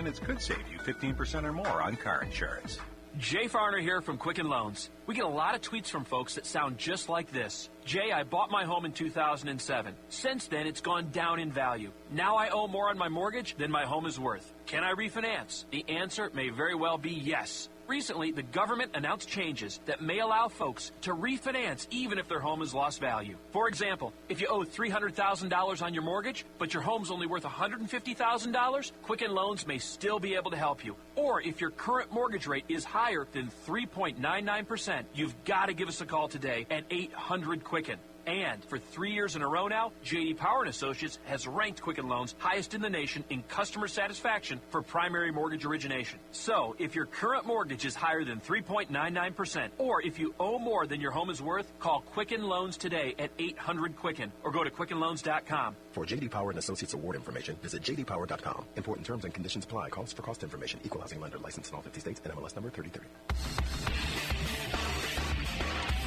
minutes could save you 15% or more on car insurance. Jay Farner here from Quicken Loans. We get a lot of tweets from folks that sound just like this. Jay, I bought my home in 2007. Since then, it's gone down in value. Now I owe more on my mortgage than my home is worth. Can I refinance? The answer may very well be yes. Recently, the government announced changes that may allow folks to refinance even if their home has lost value. For example, if you owe $300,000 on your mortgage, but your home's only worth $150,000, Quicken Loans may still be able to help you. Or if your current mortgage rate is higher than 3.99%, you've got to give us a call today at 800-QUICKEN. And for 3 years in a row now, J.D. Power & Associates has ranked Quicken Loans highest in the nation in customer satisfaction for primary mortgage origination. So, if your current mortgage is higher than 3.99%, or if you owe more than your home is worth, call Quicken Loans today at 800-QUICKEN or go to QuickenLoans.com. For J.D. Power & Associates award information, visit jdpower.com. Important terms and conditions apply. Calls for cost information. Equal housing lender. Licensed in all 50 states and MLS number 3030.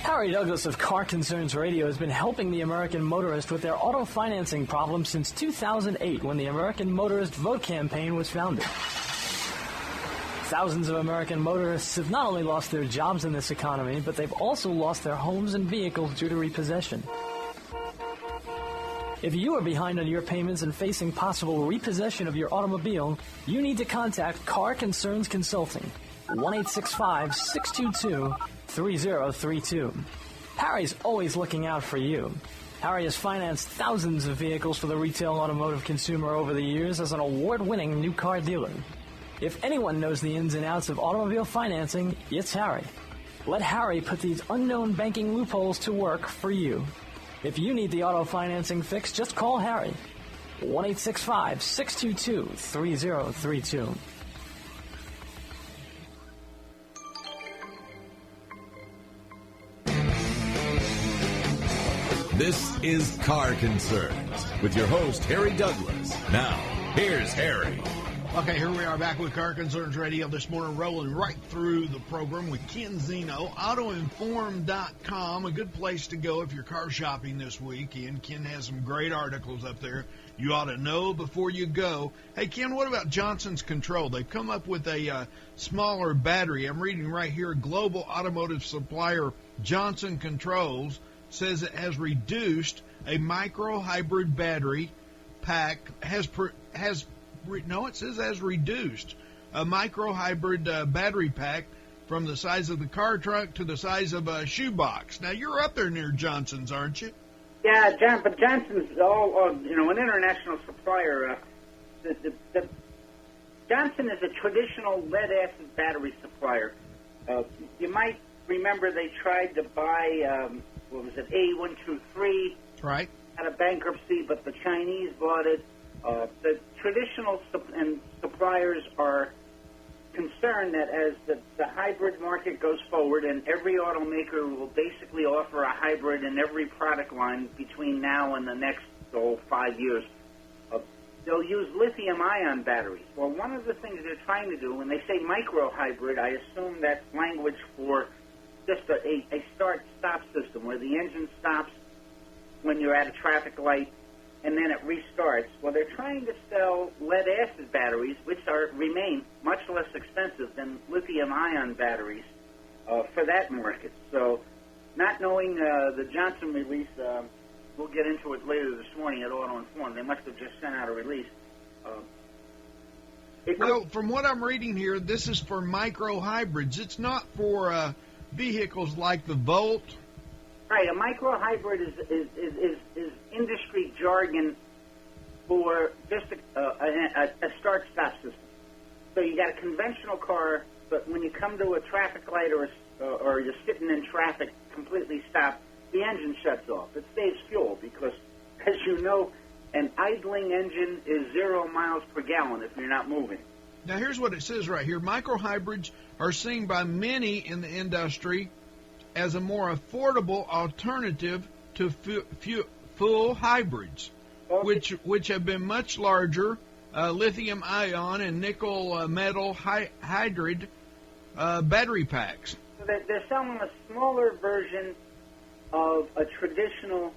Harry Douglas of Car Concerns Radio has been helping the American motorist with their auto financing problem since 2008 when the American Motorist Vote Campaign was founded. Thousands of American motorists have not only lost their jobs in this economy, but they've also lost their homes and vehicles due to repossession. If you are behind on your payments and facing possible repossession of your automobile, you need to contact Car Concerns Consulting, 1-865-622-3032. Harry's always looking out for you. Harry has financed thousands of vehicles for the retail automotive consumer over the years as an award-winning new car dealer. If anyone knows the ins and outs of automobile financing, it's Harry. Let Harry put these unknown banking loopholes to work for you. If you need the auto financing fix, just call Harry. 1-865-622-3032. This is Car Concerns with your host, Harry Douglas. Now, here's Harry. Okay, here we are back with Car Concerns Radio this morning, rolling right through the program with Ken Zeno, AutoInform.com, a good place to go if you're car shopping this week. And Ken has some great articles up there you ought to know before you go. Hey, Ken, what about Johnson's Control? They've come up with a smaller battery. I'm reading right here, global automotive supplier Johnson Controls says it has reduced a micro-hybrid battery pack, it says has reduced a micro-hybrid battery pack from the size of the car trunk to the size of a shoebox. Now, you're up there near Johnson's, aren't you? Yeah, but Johnson's an international supplier. Johnson is a traditional lead-acid battery supplier. You might remember they tried to buy, A123. That's right. Out of bankruptcy, but the Chinese bought it. The traditional suppliers are concerned that as the hybrid market goes forward, and every automaker will basically offer a hybrid in every product line between now and the next 5 years, they'll use lithium-ion batteries. Well, one of the things they're trying to do, when they say micro-hybrid, I assume that's language for just a start-stop system where the engine stops when you're at a traffic light and then it restarts. Well, they're trying to sell lead-acid batteries, which remain much less expensive than lithium-ion batteries for that market. So not knowing the Johnson release, we'll get into it later this morning at Auto Inform. They must have just sent out a release. From what I'm reading here, this is for micro-hybrids. It's not for vehicles like the Volt. Right, a micro-hybrid is industry jargon for just a start-stop system. So you got a conventional car, but when you come to a traffic light or you're sitting in traffic completely stopped, the engine shuts off. It saves fuel because, as you know, an idling engine is 0 miles per gallon if you're not moving. Now, here's what it says right here. Micro-hybrids are seen by many in the industry as a more affordable alternative to full hybrids, which have been much larger, lithium-ion and nickel metal hydride battery packs. So they're selling a smaller version of a traditional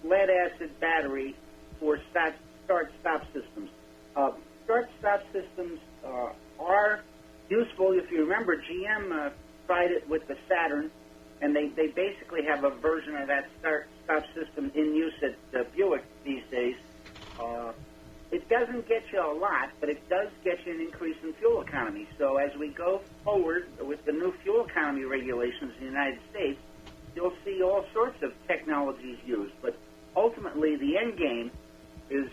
lead-acid battery for start-stop systems. Start-stop systems are useful. If you remember, GM tried it with the Saturn, and they basically have a version of that start-stop system in use at Buick these days. It doesn't get you a lot, but it does get you an increase in fuel economy. So as we go forward with the new fuel economy regulations in the United States, you'll see all sorts of technologies used. But ultimately, the end game is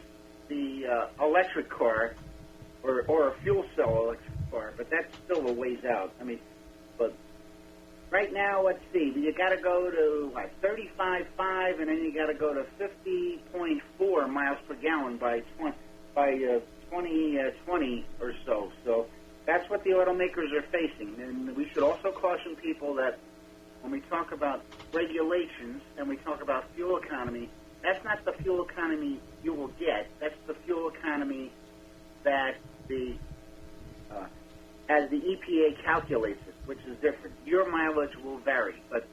the electric car or a fuel cell electric car. But that's still a ways out. I mean, but right now, let's see. You got to go to 35.5, and then you got to go to 50.4 miles per gallon by 2020 or so. So that's what the automakers are facing. And we should also caution people that when we talk about regulations and we talk about fuel economy, that's not the fuel economy you will get. That's the fuel economy that as the EPA calculates it, which is different. Your mileage will vary, but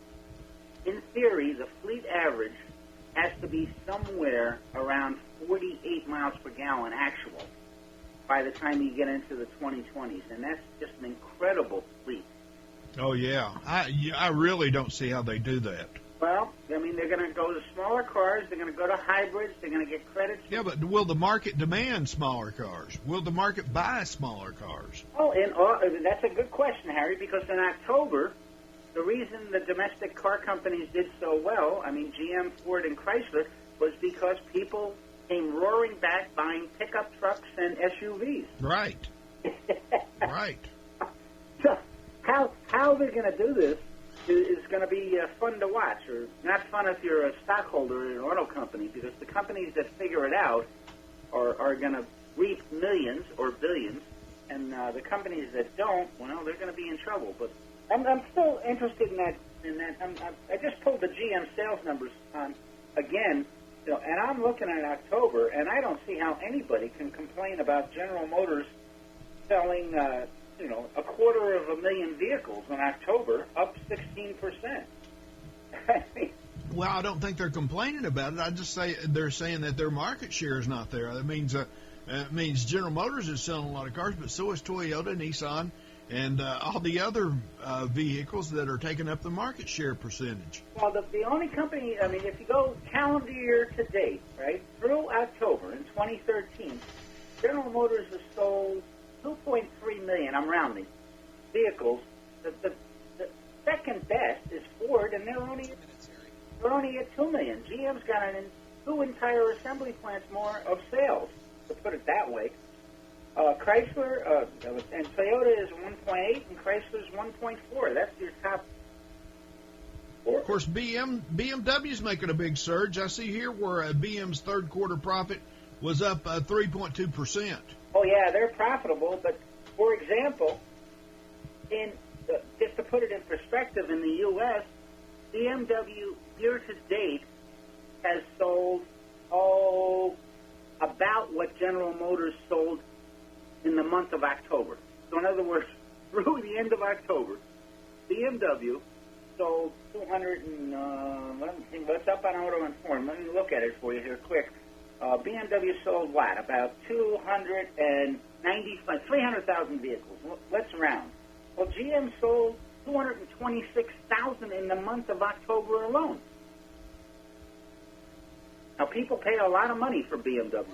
in theory, the fleet average has to be somewhere around 48 miles per gallon actual by the time you get into the 2020s, and that's just an incredible fleet. Oh, yeah. I really don't see how they do that. Well, I mean, they're going to go to smaller cars. They're going to go to hybrids. They're going to get credits. Yeah, but will the market demand smaller cars? Will the market buy smaller cars? Oh, that's a good question, Harry, because in October, the reason the domestic car companies did so well, I mean, GM, Ford, and Chrysler, was because people came roaring back buying pickup trucks and SUVs. Right. Right. So how they're going to do this is going to be fun to watch, or not fun if you're a stockholder in an auto company, because the companies that figure it out are going to reap millions or billions, and the companies that don't, well, they're going to be in trouble. But I'm still interested in that. I just pulled the GM sales numbers again, and I'm looking at October, and I don't see how anybody can complain about General Motors selling 250,000 vehicles in October, up 16%. Well, I don't think they're complaining about it. I just say they're saying that their market share is not there. That means it means General Motors is selling a lot of cars, but so is Toyota, Nissan, and all the other vehicles that are taking up the market share percentage. Well, the only company, I mean, if you go calendar year to date, right, through October in 2013, General Motors has sold 2.3 million, I'm rounding, vehicles. The second best is Ford, and they're only at 2 million. GM's got two entire assembly plants more of sales, to put it that way. Chrysler and Toyota is 1.8, and Chrysler's 1.4. That's your top four. Of course, BMW's making a big surge. I see here where BM's third quarter profit was up 3.2%. Oh, yeah, they're profitable. But, for example, just to put it in perspective, in the U.S., BMW year-to-date has sold, about what General Motors sold in the month of October. So, in other words, through the end of October, BMW sold 200 and, let me think, what's up on Auto Inform? Let me look at it for you here quick. BMW sold what? About 300,000 vehicles. Let's round. Well, GM sold 226,000 in the month of October alone. Now, people pay a lot of money for BMW.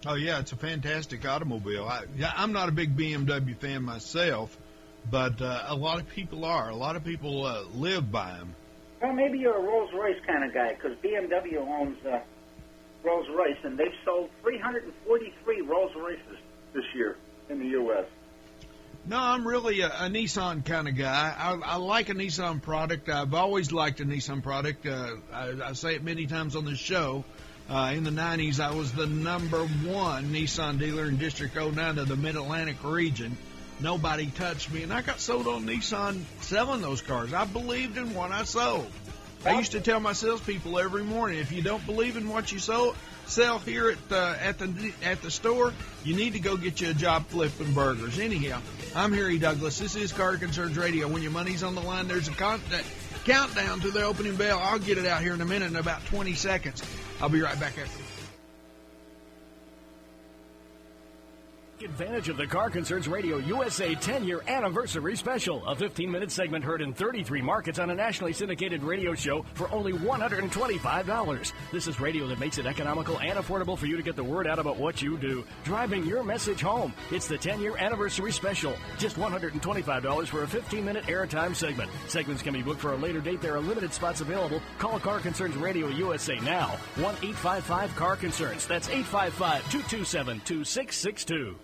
Oh, yeah, it's a fantastic automobile. I'm not a big BMW fan myself, but a lot of people are. A lot of people live by them. Well, maybe you're a Rolls-Royce kind of guy, because BMW owns Rolls-Royce, and they've sold 343 Rolls-Royces this year in the U.S. No, I'm really a Nissan kind of guy. I like a Nissan product. I've always liked a Nissan product. I say it many times on this show. In the 90s, I was the number one Nissan dealer in District 09 of the Mid-Atlantic region. Nobody touched me, and I got sold on Nissan selling those cars. I believed in what I sold. I used to tell my salespeople every morning, if you don't believe in what you sell here at the store, you need to go get you a job flipping burgers. Anyhow, I'm Harry Douglas. This is Car Concerns Radio. When your money's on the line, there's a countdown to the opening bell. I'll get it out here in a minute, in about 20 seconds. I'll be right back after. Take advantage of the Car Concerns Radio USA 10-year anniversary special, a 15-minute segment heard in 33 markets on a nationally syndicated radio show for only $125. This is radio that makes it economical and affordable for you to get the word out about what you do, driving your message home. It's the 10-year anniversary special, just $125 for a 15-minute airtime segment. Segments can be booked for a later date. There are limited spots available. Call Car Concerns Radio USA now, 1-855-CAR-CONCERNS. That's 855-227-2662.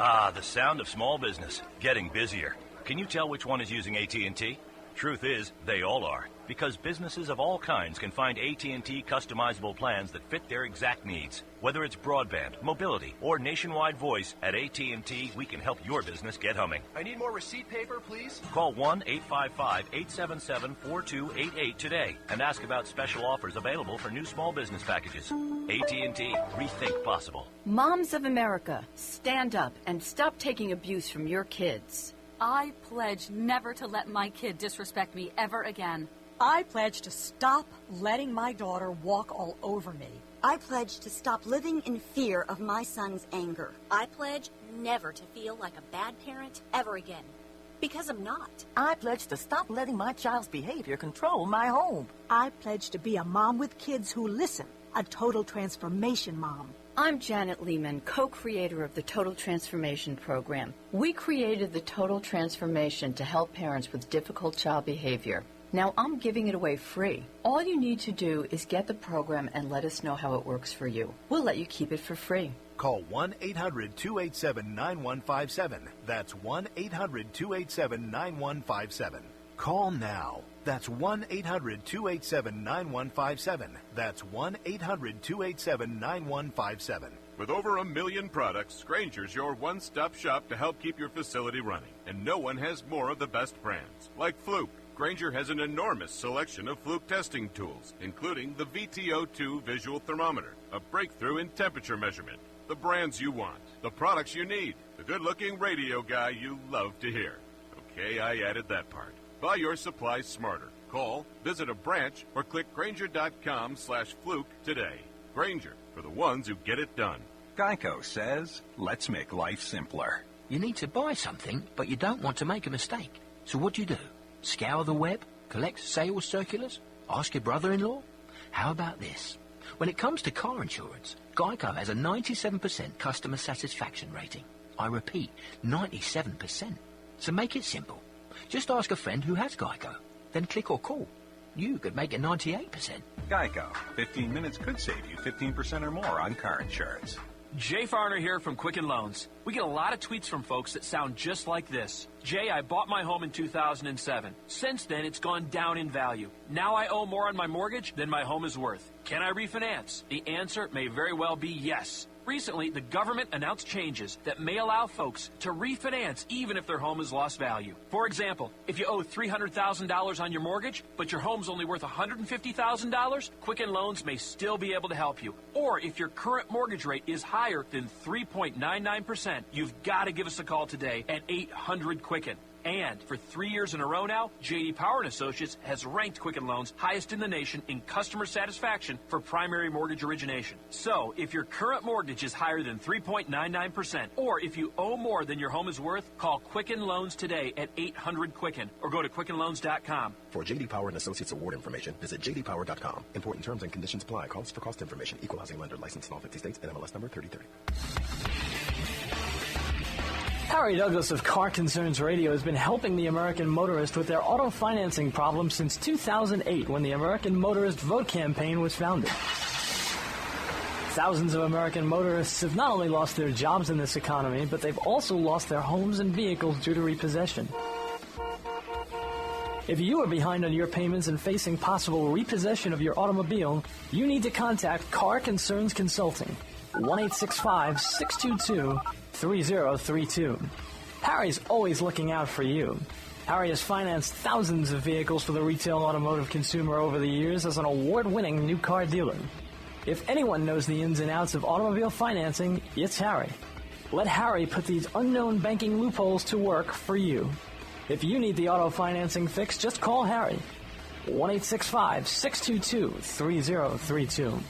Ah, the sound of small business, getting busier. Can you tell which one is using AT&T? Truth is, they all are, because businesses of all kinds can find AT&T customizable plans that fit their exact needs. Whether it's broadband, mobility, or nationwide voice, at AT&T, we can help your business get humming. I need more receipt paper, please. Call 1-855-877-4288 today and ask about special offers available for new small business packages. AT&T, rethink possible. Moms of America, stand up and stop taking abuse from your kids. I pledge never to let my kid disrespect me ever again. I pledge to stop letting my daughter walk all over me. I pledge to stop living in fear of my son's anger. I pledge never to feel like a bad parent ever again, because I'm not. I pledge to stop letting my child's behavior control my home. I pledge to be a mom with kids who listen, a total transformation mom. I'm Janet Lehman, co-creator of the Total Transformation Program. We created the Total Transformation to help parents with difficult child behavior. Now I'm giving it away free. All you need to do is get the program and let us know how it works for you. We'll let you keep it for free. Call 1-800-287-9157. That's 1-800-287-9157. Call now. That's 1-800-287-9157. That's 1-800-287-9157. With over 1 million products, Grainger's your one-stop shop to help keep your facility running. And no one has more of the best brands, like Fluke. Grainger has an enormous selection of Fluke testing tools, including the VTO2 visual thermometer, a breakthrough in temperature measurement, the brands you want, the products you need, the good-looking radio guy you love to hear. Okay, I added that part. Buy your supplies smarter. Call, visit a branch, or click Grainger.com/Fluke today. Grainger, for the ones who get it done. Geico says, let's make life simpler. You need to buy something, but you don't want to make a mistake. So what do? Scour the web? Collect sales circulars? Ask your brother-in-law? How about this? When it comes to car insurance, Geico has a 97% customer satisfaction rating. I repeat, 97%. So make it simple. Just ask a friend who has Geico. Then click or call. You could make it 98%. Geico. 15 minutes could save you 15% or more on car insurance. Jay Farner here from Quicken Loans. We get a lot of tweets from folks that sound just like this. Jay, I bought my home in 2007. Since then, it's gone down in value. Now I owe more on my mortgage than my home is worth. Can I refinance? The answer may very well be yes. Recently, the government announced changes that may allow folks to refinance even if their home has lost value. For example, if you owe $300,000 on your mortgage, but your home's only worth $150,000, Quicken Loans may still be able to help you. Or if your current mortgage rate is higher than 3.99%, you've got to give us a call today at 800-QUICKEN. And for 3 years in a row now, J.D. Power & Associates has ranked Quicken Loans highest in the nation in customer satisfaction for primary mortgage origination. So, if your current mortgage is higher than 3.99%, or if you owe more than your home is worth, call Quicken Loans today at 800-QUICKEN or go to QuickenLoans.com. For J.D. Power & Associates award information, visit jdpower.com. Important terms and conditions apply. Calls for cost information. Equal housing lender. Licensed in all 50 states. NMLS number 3030. Harry Douglas of Car Concerns Radio has been helping the American motorist with their auto financing problems since 2008, when the American Motorist Vote Campaign was founded. Thousands of American motorists have not only lost their jobs in this economy, but they've also lost their homes and vehicles due to repossession. If you are behind on your payments and facing possible repossession of your automobile, you need to contact Car Concerns Consulting, 1-865-622-3032. Harry's always looking out for you. Harry has financed thousands of vehicles for the retail automotive consumer over the years as an award-winning new car dealer. If anyone knows the ins and outs of automobile financing, it's Harry. Let Harry put these unknown banking loopholes to work for you. If you need the auto financing fix, just call Harry, 1-865-622-3032.